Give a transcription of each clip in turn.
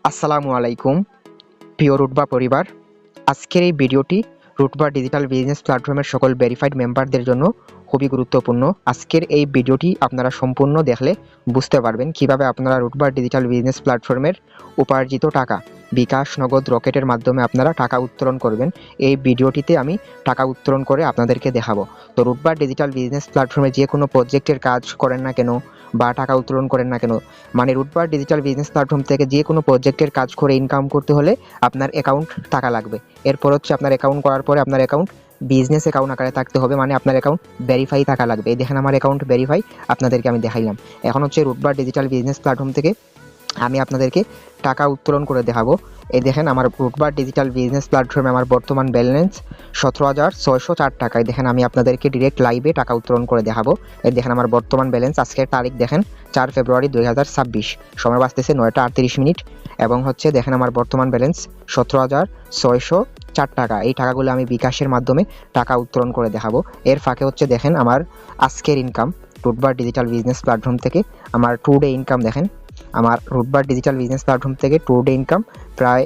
আসসালামু আলাইকুম প্রিয় রুটবা পরিবার। আজকের এই ভিডিওটি রুটবা ডিজিটাল বিজনেস প্ল্যাটফর্মের সকল ভেরিফাইড মেম্বারদের জন্য খুবই গুরুত্বপূর্ণ। আজকের এই ভিডিওটি আপনারা সম্পূর্ণ দেখলে বুঝতে পারবেন কিভাবে আপনারা রুটবা ডিজিটাল বিজনেস প্ল্যাটফর্মের উপার্জিত টাকা বিকাশ, নগদ, রকেটের মাধ্যমে আপনারা টাকা উত্তোলন করবেন। এই ভিডিওটিতে আমি টাকা উত্তোলন করে আপনাদেরকে দেখাবো। তো রুটবা ডিজিটাল বিজনেস প্ল্যাটফর্মে যে কোনো প্রজেক্টের কাজ করেন না কেন বা টাকা উত্তোলন করেন না কেন, মানে রুটবা ডিজিটাল বিজনেস প্ল্যাটফর্ম থেকে যে কোনো প্রজেক্টের কাজ করে ইনকাম করতে হলে আপনার অ্যাকাউন্ট টাকা লাগবে। এরপর হচ্ছে আপনার অ্যাকাউন্ট করার পরে আপনার অ্যাকাউন্ট বিজনেস অ্যাকাউন্ট আকারে থাকতে হবে, মানে আপনার অ্যাকাউন্ট ভেরিফাই থাকা লাগবে। এই দেখেন আমার অ্যাকাউন্ট ভেরিফাই, আপনাদেরকে আমি দেখাইলাম। এখন হচ্ছে রুটবা ডিজিটাল বিজনেস প্ল্যাটফর্ম থেকে আমি আপনাদেরকে টাকা উত্তোলন করে দেখাবো। এই দেখেন আমার রুটবা ডিজিটাল বিজনেস প্ল্যাটফর্মে আমার বর্তমান ব্যালেন্স 17,604 টাকা। এই দেখেন আমি আপনাদেরকে ডিরেক্ট লাইভে টাকা উত্তোলন করে দেখাবো। এই দেখেন আমার বর্তমান ব্যালেন্স, আজকের তারিখ দেখেন 4 ফেব্রুয়ারি 2026, সময় বাজতেছে 9টা 38 মিনিট, এবং হচ্ছে দেখেন আমার বর্তমান ব্যালেন্স 17,604 টাকা। এই টাকাগুলো আমি বিকাশের মাধ্যমে টাকা উত্তোলন করে দেখাবো। এর ফাঁকে হচ্ছে দেখেন আমার আজকের ইনকাম রুটবা ডিজিটাল বিজনেস প্ল্যাটফর্ম থেকে আমার 2 ডে ইনকাম। দেখেন আমার রুটবা ডিজিটাল বিজনেস প্ল্যাটফর্ম থেকে 2 ডে ইনকাম প্রায়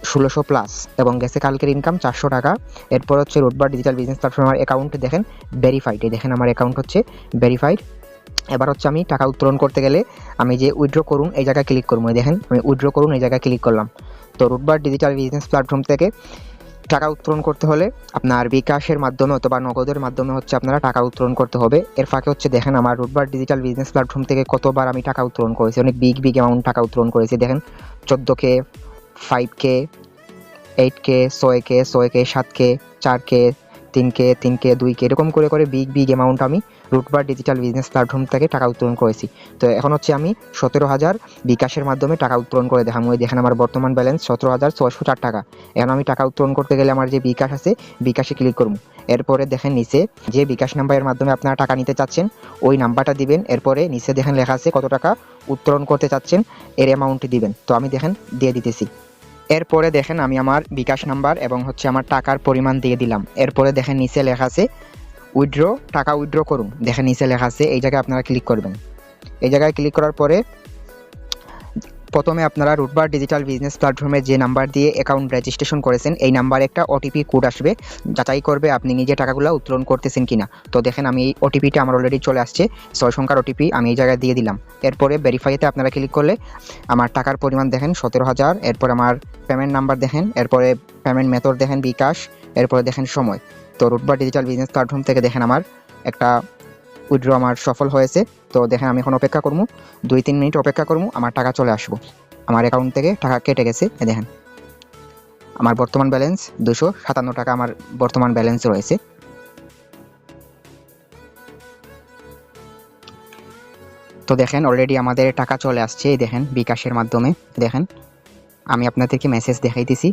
1600 প্লাস, এবং গেছে কালকের ইনকাম 400 টাকা। এরপর হচ্ছে রুটবা ডিজিটাল বিজনেস প্ল্যাটফর্ম আমার অ্যাকাউন্টে দেখেন ভেরিফাইড। এই দেখেন আমার অ্যাকাউন্ট হচ্ছে ভেরিফাইড। এবার হচ্ছে আমি টাকা উত্তোলন করতে গেলে আমি যে উইথড্র করুন এই জায়গায় ক্লিক করবো। দেখেন আমি উইথড্র করুন এই জায়গায় ক্লিক করলাম। তো রুটবা ডিজিটাল বিজনেস প্ল্যাটফর্ম থেকে টাকা উত্তোলন করতে হলে আপনার বিকাশের মাধ্যমে অথবা নগদের মাধ্যমে হচ্ছে আপনারা টাকা উত্তোলন করতে হবে। এর ফাঁকে হচ্ছে দেখেন আমার রুটবার ডিজিটাল বিজনেস প্ল্যাটফর্ম থেকে কতবার আমি টাকা উত্তোলন করেছি, অনেক বিগ অ্যামাউন্ট টাকা উত্তোলন করেছি। দেখেন 14K, 5K, 8K, 6K, 7K, 4K, 3K, 2K, এরকম করে করে বিগ অ্যামাউন্ট আমি রুটবার ডিজিটাল বিজনেস প্ল্যাটফর্ম থেকে টাকা উত্তোলন করেছি। তো এখন হচ্ছে আমি 17,000 বিকাশের মাধ্যমে টাকা উত্তোলন করে দেখাম। ওই দেখেন আমার বর্তমান ব্যালেন্স 17,604 টাকা। এখন আমি টাকা উত্তোলন করতে গেলে আমার যে বিকাশ আছে বিকাশে ক্লিক করব। এরপরে দেখেন নিচে যে বিকাশ নাম্বারের মাধ্যমে আপনারা টাকা নিতে চাচ্ছেন ওই নাম্বারটা দিবেন। এরপরে নিচে দেখেন লেখা আছে কত টাকা উত্তোলন করতে চাচ্ছেন, এর অ্যামাউন্টটি দিবেন। তো আমি দেখেন দিয়ে দিতেছি। এরপরে দেখেন আমি আমার বিকাশ নাম্বার এবং হচ্ছে আমার টাকার পরিমাণ দিয়ে দিলাম। এরপরে দেখেন নিচে লেখা আছে উইথড্র, টাকা উইথড্র করুন। দেখেন নিচে লেখা আছে, এই জায়গায় আপনারা ক্লিক করবেন। এই জায়গায় ক্লিক করার পরে প্রথমে আপনারা রুটবার ডিজিটাল বিজনেস প্ল্যাটফর্মে যে নাম্বার দিয়ে অ্যাকাউন্ট রেজিস্ট্রেশন করেছেন এই নাম্বারে একটা ওটিপি কোড আসবে, যাচাই করবে আপনি নিজে টাকাগুলো উত্তোলন করতেছেন কিনা। তো দেখেন আমি এই ওটিপিটা আমার অলরেডি চলে আসছে, 6 সংখ্যার ওটিপি আমি এই জায়গায় দিয়ে দিলাম। এরপরে ভেরিফাইতে আপনারা ক্লিক করলে আমার টাকার পরিমাণ দেখেন 17,000। এরপর আমার পেমেন্ট নাম্বার দেখেন, এরপরে পেমেন্ট মেথড দেখেন বিকাশ, এরপরে দেখেন সময়। তো রুটবার ডিজিটাল বিজনেস প্ল্যাটফর্ম থেকে দেখেন আমার একটা উইথড্র আমার সফল হয়েছে। তো দেখেন আমি এখন অপেক্ষা করবো, 2-3 মিনিট অপেক্ষা করবো, আমার টাকা চলে আসবো। আমার অ্যাকাউন্ট থেকে টাকা কেটে গেছে। দেখেন আমার বর্তমান ব্যালেন্স 257 টাকা আমার বর্তমান ব্যালেন্স রয়েছে। তো দেখেন অলরেডি আমাদের টাকা চলে আসছে। দেখেন বিকাশের মাধ্যমে দেখেন আমি আপনাদেরকে মেসেজ দেখাইতেছি।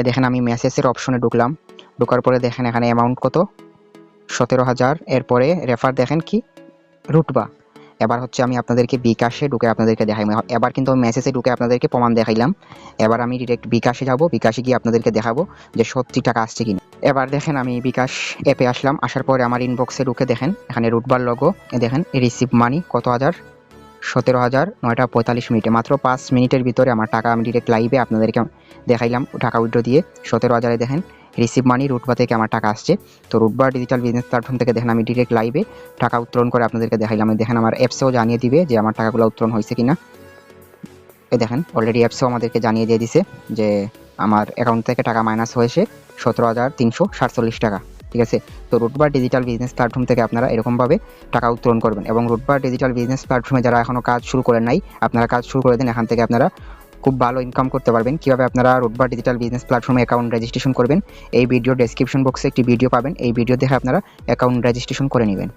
দেখেন আমি মেসেজের অপশনে ঢুকলাম, ঢোকার পরে দেখেন এখানে অ্যামাউন্ট কত 17,000। এরপরে রেফার দেখেন কি রুটবা। এবার হচ্ছে আমি আপনাদেরকে বিকাশে ঢুকে আপনাদেরকে দেখাই। এবার কিন্তু আমি মেসেজে ঢুকে আপনাদেরকে প্রমাণ দেখাইলাম। এবার আমি ডিরেক্ট বিকাশে যাব, বিকাশে গিয়ে আপনাদেরকে দেখাবো যে সত্যি টাকা আসছে কিনা। এবার দেখেন আমি বিকাশ অ্যাপে আসলাম, আসার পরে আমার ইনবক্সে ঢুকে দেখেন এখানে রুটবার লগো, দেখেন রিসিভ মানি কত হাজার 17,000 9টা 45 মিনিটে, মাত্র 5 মিনিটের ভিতরে আমার টাকা আমি ডিরেক্ট লাইভে আপনাদেরকে দেখাইলাম টাকা উইথড্র দিয়ে 17,000 দেখেন রিসিভ মানি রুটবা থেকে আমার টাকা আসছে। তো রুটবা ডিজিটাল বিজনেস প্ল্যাটফর্ম থেকে দেখেন আমি ডিরেক্ট লাইভে টাকা উত্তোলন করে আপনাদেরকে দেখাইলাম। দেখেন আমার অ্যাপসেও জানিয়ে দিবে যে আমার টাকাগুলো উত্তোলন হয়েছে কিনা। এই দেখেন অলরেডি অ্যাপসেও আমাদেরকে জানিয়ে দিয়ে দিছে যে আমার অ্যাকাউন্ট থেকে টাকা মাইনাস হয়েছে 17,347 টাকা। ঠিক আছে। তো রুটবার ডিজিটাল বিজনেস প্ল্যাটফর্ম থেকে আপনারা এরকমভাবে টাকা উত্তোলন করবেন। এবং রুটবার ডিজিটাল বিজনেস প্ল্যাটফর্মে যারা এখনও কাজ শুরু করেন নাই আপনারা কাজ শুরু করে দিন, এখান থেকে আপনারা খুব ভালো ইনকাম করতে পারবেন। কীভাবে আপনারা রুটবার ডিজিটাল বিজনেস প্ল্যাটফর্মে অ্যাকাউন্ট রেজিস্ট্রেশন করবেন এই ভিডিও ডেসক্রিপশন বক্সে একটি ভিডিও পাবেন, এই ভিডিও দেখে আপনারা অ্যাকাউন্ট রেজিস্ট্রেশন করে নেবেন।